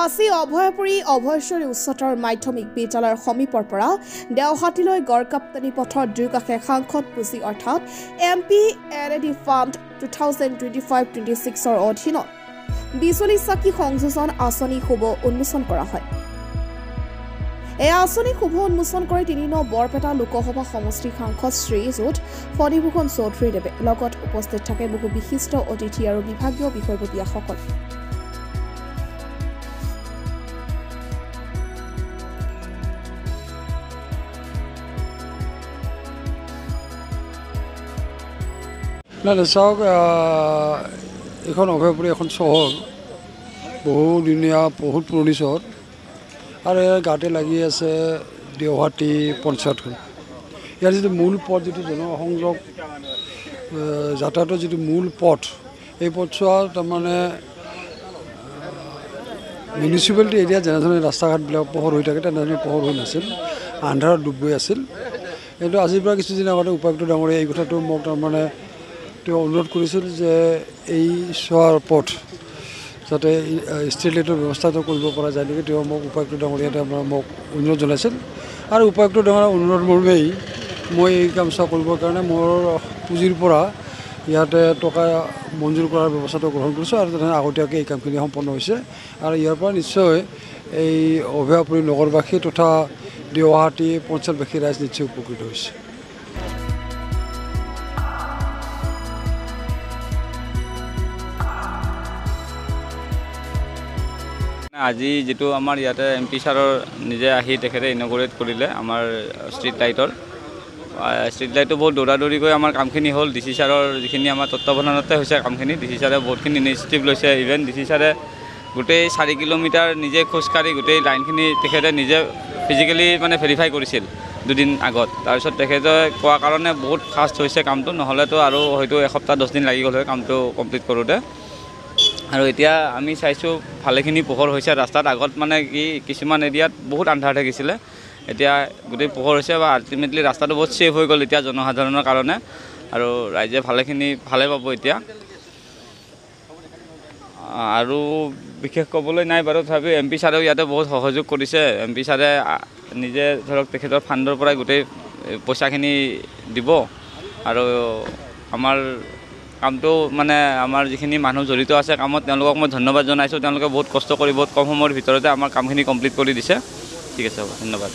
আজি অভয়পুৰী অভয়শ্বৰী উচ্চতৰ মাধ্যমিক বিদ্যালয়ৰ সমীপৰ পৰা দেওহাটীলৈ গড়কাপ্তানি পথৰ দুয়োকাষে সাংসদ পুঁজি অৰ্থাৎ MP LAD ফাণ্ড 2025-26ৰ অধীনত বিজুলী চাকি সংযোজন আঁচনি শুভ উন্মোচন কৰা হয়। এই আঁচনি শুভ উন্মোচন কৰি ৩ নং বৰপেটা লোকসভা সমষ্টিৰ সাংসদ শ্ৰীযুত ফণীভূষণ চৌধুৰীদেৱে লগত উপস্থিত থাকে বহু বিশিষ্ট অতিথি আৰু বিভাগীয় বিষয়ববীয়াসকল। চাওক এখন অভয়পুৰী এখন চহৰ বহুদিনীয়া বহুত পুৰণি চহৰ আৰু ইয়াৰ গাতে লাগি আছে দেওহাটী পঞ্চায়তখন। ইয়াৰ যিটো মূল পথ যিটো জনসংযোগ যাতায়াতৰ যিটো মূল পথ এই পথছোৱা তাৰমানে মিউনিচিপালিটি এৰিয়া যেনেধৰণে ৰাস্তা ঘাটবিলাক পোহৰ হৈ থাকে তেনেধৰণে পোহৰ হৈ নাছিল, আন্ধাৰত ডুব গৈ আছিল। কিন্তু আজিৰ পৰা কিছুদিন আগতে উপায়ুক্ত ডাঙৰীয়া এই কথাটো মোক তাৰমানে তেওঁ অনুৰোধ কৰিছিল যে এই চোৱাৰ পথ যাতে ষ্ট্ৰীট লাইটৰ ব্যৱস্থাটো কৰিব পৰা যায় নেকি। তেওঁ মোক উপায়ুক্ত ডাঙৰীয়া মোক অনুৰোধ জনাইছিল আৰু উপায়ুক্ত ডাঙৰীয়াৰ অনুৰোধ মৰ্মেই মই এই কাম চোৱা কৰিবৰ কাৰণে মোৰ পুঁজিৰ পৰা ইয়াতে টকা মঞ্জুৰ কৰাৰ ব্যৱস্থাটো গ্ৰহণ কৰিছোঁ আৰু তেনেধৰণে আগতীয়াকৈ এই কামখিনি সম্পন্ন হৈছে আৰু ইয়াৰ পৰা নিশ্চয় এই অভয়পুৰী নগৰবাসী তথা দেওহাটী পঞ্চায়তবাসী ৰাইজ নিশ্চয় উপকৃত হৈছে। আজি যেটো আমাৰ ইয়াতে MP ছাৰৰ নিজে আহি তেখেতে ইনগৰেট কৰিলে আমাৰ ষ্ট্ৰীট লাইটটো বহুত দৌৰাদৌৰিকৈ আমাৰ কামখিনি হ'ল। DC ছাৰৰ যিখিনি আমাৰ তত্ত্বাৱধানতে হৈছে কামখিনি, DC ছাৰে বহুতখিনি ইনিচিয়েটিভ লৈছে। ইভেন DC ছাৰে গোটেই 4 কিলোমিটাৰ নিজে খোজকাঢ়ি গোটেই লাইনখিনি তেখেতে নিজে ফিজিকেলি মানে ভেৰিফাই কৰিছিল দুদিন আগত। তাৰপিছত তেখেতে কোৱা কাৰণে বহুত ফাষ্ট হৈছে কামটো, নহ'লেতো আৰু হয়তো এসপ্তাহ 10 দিন লাগি গ'ল হয় কামটো কমপ্লিট কৰোঁতে। আৰু এতিয়া আমি চাইছোঁ ভালেখিনি পোহৰ হৈছে ৰাস্তাত। আগত মানে কি কিছুমান এৰিয়াত বহুত আন্ধাৰ থাকিছিলে, এতিয়া গোটেই পোহৰ হৈছে বা আল্টিমেটলি ৰাস্তাটো বহুত ছেফ হৈ গ'ল এতিয়া জনসাধাৰণৰ কাৰণে আৰু ৰাইজে ভালে পাব এতিয়া। আৰু বিশেষ ক'বলৈ নাই বাৰু, তথাপিও MP ছাৰেও ইয়াতে বহুত সহযোগ কৰিছে। MP ছাৰে নিজে ধৰক তেখেতৰ ফাণ্ডৰ পৰাই গোটেই পইচাখিনি দিব আৰু আমাৰ কামটো মানে আমাৰ যিখিনি মানুহ জড়িত আছে কামত তেওঁলোকক মই ধন্যবাদ জনাইছোঁ। তেওঁলোকে বহুত কষ্ট কৰি বহুত কম সময়ৰ ভিতৰতে আমাৰ কামখিনি কমপ্লিট কৰি দিছে। ঠিক আছে, হ'ব, ধন্যবাদ।